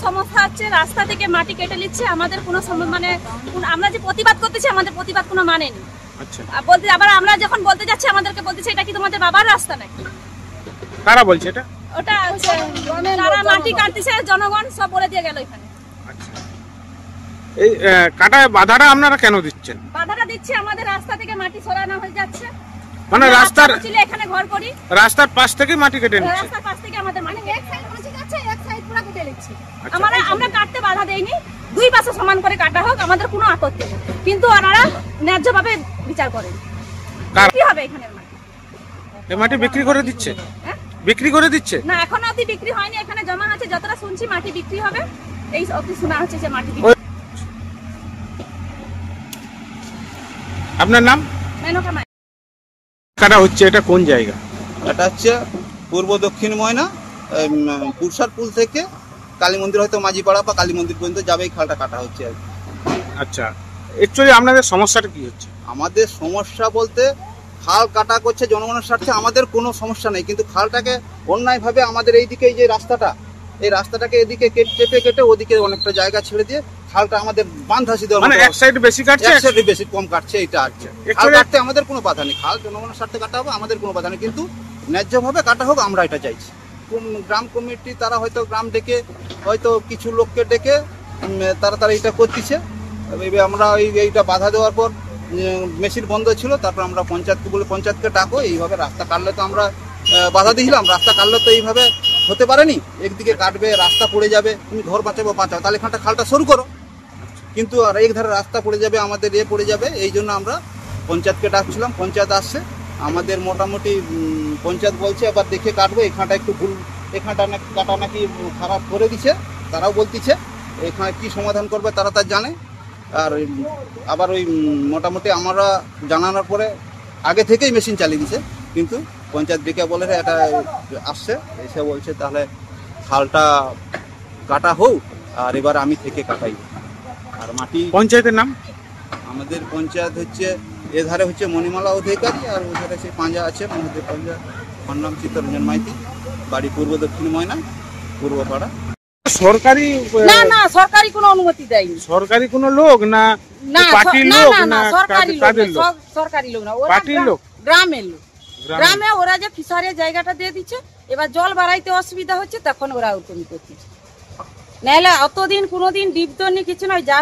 সমস্যা হচ্ছে রাস্তা থেকে মাটি কেটে নিচ্ছে, আমাদের কোনো মানে আমরা যে প্রতিবাদ করতেছি আমাদের প্রতিবাদ কোনো মানে নেই। আচ্ছা, বলতে আবার আমরা যখন বলতে যাচ্ছি আমাদেরকে বলতেছে এটা কি তোমাদের বাবার রাস্তা নাকি? কারা বলছে এটা? ওটা যারা মাটি কাটতেছে জনগণ সব বলে দিয়ে গেল এখানে। আচ্ছা, এই কাটায় বাধাটা আপনারা কেন দিচ্ছেন? বাধাটা দিচ্ছে আমাদের রাস্তা থেকে মাটি সরানো হয়ে যাচ্ছে, মানে রাস্তার এখানে ঘর করি, রাস্তার পাশ থেকে মাটি কেটে নিচ্ছে। রাস্তার পাশ থেকে আমাদের মাটি এক সাইড মাটি যাচ্ছে, এক সাইড পুরো কেটে নিচ্ছে। আমরা কাটতে বাধা দেইনি, দুই পাশে সমান করে কাটা হোক, আমাদের কোনো আপত্তি নেই, কিন্তু ওনারা ন্যায্যভাবে বিচার করেন। কি হবে এখানে মাটি? এই মাটি বিক্রি করে দিচ্ছে? বিক্রি করে দিচ্ছে না, এখনো অবধি বিক্রি হয়নি, এখানে জমা আছে, যতটা শুনছি মাটি বিক্রি হবে, এই অবধি শোনা হচ্ছে যে মাটি বিক্রি। আপনার নাম? মেনকা মাই। কাটা হচ্ছে এটা কোন জায়গা? এটা হচ্ছে পূর্ব দক্ষিণ ময়না, পুরসার পুল থেকে কালী মন্দির, হয়তো মাঝিপাড়া বা কালী মন্দির পর্যন্ত যাবে, এই খালটা কাটা হচ্ছে আর কি। আচ্ছা, অ্যাকচুয়ালি আপনাদের সমস্যাটা কি হচ্ছে? আমাদের সমস্যা বলতে খাল কাটা করছে জনগণের স্বার্থে, আমাদের কোনো সমস্যা নেই, কিন্তু খালটাকে অন্যায়ভাবে আমাদের এইদিকে এই যে রাস্তাটা, এই রাস্তাটাকে এদিকে চেপে কেটে ওদিকে অনেকটা জায়গা ছেড়ে দিয়ে খালটা আমাদের বাঁধাসি দেওয়া, মানে এক সাইড বেশি কাটছে, এক সাইড বেশি কম কাটছে, এটা আর কি। খাল কাটতে আমাদের কোনো বাধা নেই, খাল জনগণের স্বার্থে কাটা হবে, আমাদের কোনো বাধা নেই, কিন্তু ন্যায্যভাবে কাটা হোক, আমরা এটা চাইছি। গ্রাম কমিটি তারা হয়তো গ্রাম ডেকে, হয়তো কিছু লোককে ডেকে তারা এটা করতেছে। আমরা এইটা বাধা দেওয়ার পর মেশিন বন্ধ ছিল, তারপর আমরা পঞ্চায়েতকে বলে পঞ্চায়েতকে ডাকো, এইভাবে রাস্তা কাটলে তো আমরা বাধা দিলাম, রাস্তা কাটলে তো এইভাবে হতে পারেনি, একদিকে কাটবে রাস্তা পড়ে যাবে, তুমি ঘর বাঁচাবো তাহলে খালটা শুরু করো, কিন্তু আর এক ধারে রাস্তা পড়ে যাবে, আমাদের পড়ে যাবে, এই জন্য আমরা পঞ্চায়েতকে ডাকছিলাম। পঞ্চায়েত আসছে, আমাদের মোটামুটি পঞ্চায়েত বলছে এবার দেখে কাটবো, এখানটা একটু ভুল, এখানটা কাটা নাকি খারাপ করে দিছে, তারাও বলতেছে এখানে কি সমাধান করবে তারা তা জানে। আর আবার ওই মোটামুটি আমরা জানানোর পরে আগে থেকেই মেশিন চালিয়ে দিছে, কিন্তু পঞ্চায়েত ডেকে বলে এটা আসছে, এসে বলছে তাহলে খালটা কাটা হোক, আর এবার আমি থেকে কাটাই। আর মাটি পঞ্চায়েতের নাম? আমাদের পঞ্চায়েত হচ্ছে এধারে হচ্ছে মণিমালা অধিকারী, আর ওধারে সেই পাঁজা আছে মহাদেব পাঁজা, আমার নাম চিত্তরঞ্জন মাইতি, বাড়ি পূর্ব দক্ষিণ ময়না, পূর্বপাড়া। সরকারি না সরকারি কোনো অনুমতি দেয়নি। সরকারি কোনো লোক না পার্টির লোক না কাদের লোক? সরকারি লোক না, পার্টির লোক, গ্রামের লোক। গ্রামে ওরা যে ফিশারের জায়গাটা দিয়ে দিচ্ছে, এবার জল বাড়াইতে অসুবিধা হচ্ছে, তখন ওরা ওরকমই করতেছে। নাহলে অতদিন কোনোদিন ডিপদনি কিছু নয়, যা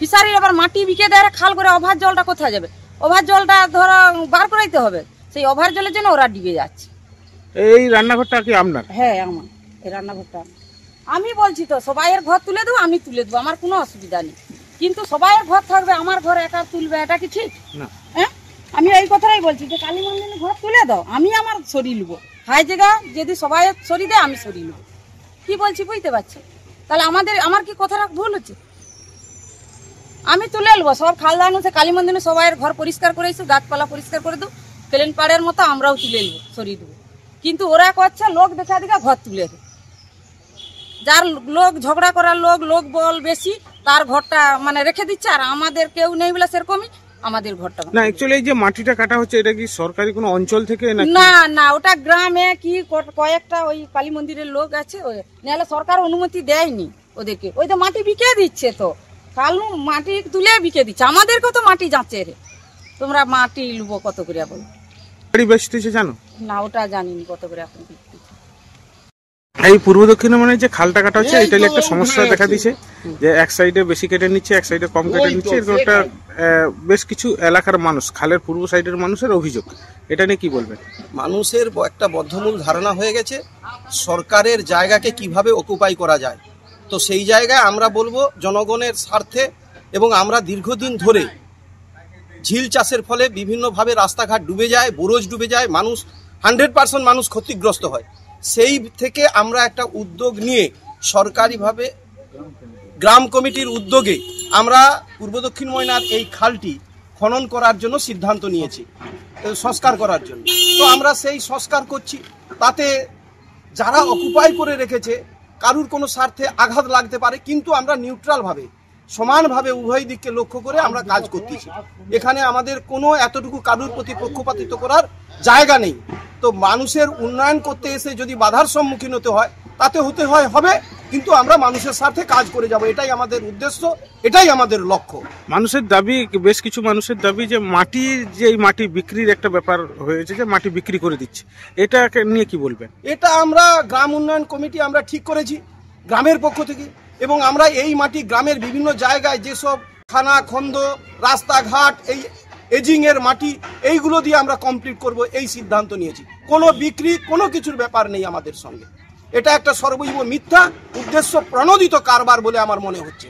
ফিশারির আবার মাটি বিকে দেয় খাল করে, ওভার জলটা কোথায় যাবে? ওভার জলটা ধরো বার করাইতে হবে, সেই ওভার জলের জন্য ওরা ডিবে যাচ্ছে। এই রান্নাঘরটা কি আপনার? হ্যাঁ আমার, এই রান্নাঘরটা আমি বলছি তো, সবাইয়ের ঘর তুলে দেবো, আমি তুলে দেবো, আমার কোনো অসুবিধা নেই, কিন্তু সবাইয়ের ঘর থাকবে, আমার ঘর একা তুলবে, এটা কি ঠিক? না। হ্যাঁ, আমি এই কথাটাই বলছি যে কালী মন্দিরে ঘর তুলে দাও, আমি আমার সরিয়ে নেবো, হাই জায়গা যদি সবাই সরিয়ে দেয় আমি সরিয়ে নেবো, কি বলছি বুঝতে পারছি? তাহলে আমার কি কথাটা ভুল হচ্ছে? আমি তুলে নেবো, সব খালদান হচ্ছে কালী মন্দিরে সবাইয়ের ঘর পরিষ্কার করে এসে গাছপালা পরিষ্কার করে দেবো, প্লেন পাড়ের মতো আমরাও তুলে নেবো, সরিয়ে দেবো, কিন্তু ওরা করছে লোক দেখা দেখা ঘর তুলে দেবে, যার লোক ঝগড়া করার লোক বল বেশি, তার ঘরটা মানে রেখে দিচ্ছে, আর আমাদের কেউ নেই বলে সেরকমই আমাদের ঘরটা। না, অ্যাকচুয়ালি এই যে মাটিটা কাটা হচ্ছে, এটা কি সরকারি কোনো অঞ্চল থেকে? না না, ওটা গ্রামে কি কয়েকটা ওই কালী মন্দিরের লোক আছে, নাহলে সরকার অনুমতি দেয়নি ওদেরকে, ওই তো মাটি বিকে দিচ্ছে, তো কালু মাটি তুলে বিকে দিচ্ছে, আমাদেরকে তো মাটি যাচ্ছে রে, তোমরা মাটি লুবো কত করে বলো? বেচতেছে জানো না, ওটা জানিনি কত করে এখন বিক্রি। এই পূর্ব দক্ষিণে মানে যে খালটা কাটা হচ্ছে, এটা একটা সমস্যা দেখা দিচ্ছে, যে এক সাইডে বেশি কেটে নিচ্ছে, এক সাইডে কম কেটে নিচ্ছে, এরকম একটা বেশ কিছু এলাকার মানুষ, খালের পূর্ব সাইডের মানুষের অভিযোগ, এটা নিয়ে কি বলবেন? মানুষের একটা বদ্ধমূল ধারণা হয়ে গেছে সরকারের জায়গাকে কিভাবে অকুপাই করা যায়, তো সেই জায়গায় আমরা বলবো জনগণের স্বার্থে, এবং আমরা দীর্ঘদিন ধরে ঝিল চাষের ফলে বিভিন্নভাবে রাস্তাঘাট ডুবে যায়, বুরজ ডুবে যায়, মানুষ 100% মানুষ ক্ষতিগ্রস্ত হয়, সেই থেকে আমরা একটা উদ্যোগ নিয়ে সরকারিভাবে গ্রাম কমিটির উদ্যোগে আমরা পূর্ব দক্ষিণ ময়নার এই খালটি খনন করার জন্য সিদ্ধান্ত নিয়েছি, সংস্কার করার জন্য। তো আমরা সেই সংস্কার করছি, তাতে যারা অকুপাই করে রেখেছে কারুর কোনো স্বার্থে আঘাত লাগতে পারে, কিন্তু আমরা নিউট্রালভাবে সমানভাবে উভয় দিককে লক্ষ্য করে আমরা কাজ করতেছি, এখানে আমাদের কোনো এতটুকু কারুর প্রতি পক্ষপাতিত্ব করার জায়গা নেই। তো তো মানুষের উন্নয়ন করতে এসে যদি বাধার সম্মুখীন হতে হয় তাতে হবে, কিন্তু আমরা মানুষের স্বার্থে কাজ করে যাব, এটাই আমাদের উদ্দেশ্য, এটাই আমাদের লক্ষ্য। মানুষের দাবি, বেশ কিছু মানুষের দাবি যে মাটির যে এই মাটি বিক্রির একটা ব্যাপার হয়েছে, যে মাটি বিক্রি করে দিচ্ছে, এটাকে নিয়ে কি বলবেন? এটা আমরা গ্রাম উন্নয়ন কমিটি আমরা ঠিক করেছি গ্রামের পক্ষ থেকে, এবং আমরা এই মাটি গ্রামের বিভিন্ন জায়গায় যেসব খানা খন্দ রাস্তাঘাট এই এজিং এর মাটি এইগুলো দিয়ে আমরা কমপ্লিট করব, এই সিদ্ধান্ত নিয়েছি। কোনো বিক্রি কোনো কিছুর ব্যাপার নেই আমাদের সঙ্গে, এটা একটা সর্বৈব মিথ্যা উদ্দেশ্য প্রণোদিত কারবার বলে আমার মনে হচ্ছে।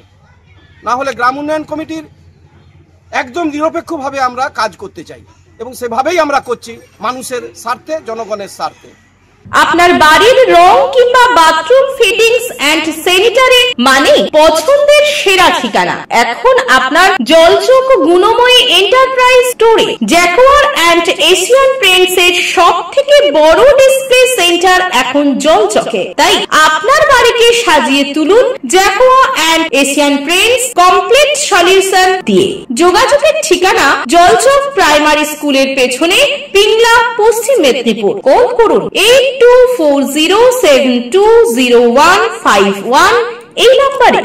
না হলে গ্রাম উন্নয়ন কমিটির একদম নিরপেক্ষভাবে আমরা কাজ করতে চাই, এবং সেভাবেই আমরা করছি, মানুষের স্বার্থে, জনগণের স্বার্থে। আপনার বাড়ির রং কিংবা বাথরুম ফিটিংস এন্ড স্যানিটারি মানে পছন্দের সেরা ঠিকানা এখন আপনার জলচক গুণময়ী এন্টারপ্রাইজ স্টোরে। জ্যাকোয়ার এন্ড এশিয়ান পেইন্টস এর সবথেকে বড় ডিসপ্লে সেন্টার এখন জলচকে, তাই আপনার বাড়িকে সাজিয়ে তুলুন Jaquar and Asian Paints complete solution দিয়ে। যোগাযোগের ঠিকানা জলচক প্রাইমারি স্কুলের পেছনে, পিংলা, পশ্চিম মেদিনীপুর। কল করুন 8240720151 এই নম্বরে।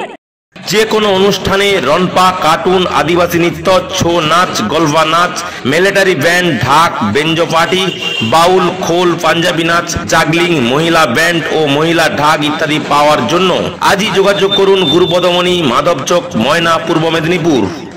যে কোনো অনুষ্ঠানে রনপা, কার্টুন, আদিবাসী নৃত্য, ছৌ নাচ, গলফা নাচ, মিলিটারি ব্যান্ড, ঢাক, বেঞ্জো পার্টি, বাউল, খোল, পাঞ্জাবি নাচ, জাগলিং, মহিলা ব্যান্ড ও মহিলা ঢাক ইত্যাদি পাওয়ার জন্য আজই যোগাযোগ করুন গুরুপদমণি, মাধবচক, ময়না, পূর্ব মেদিনীপুর।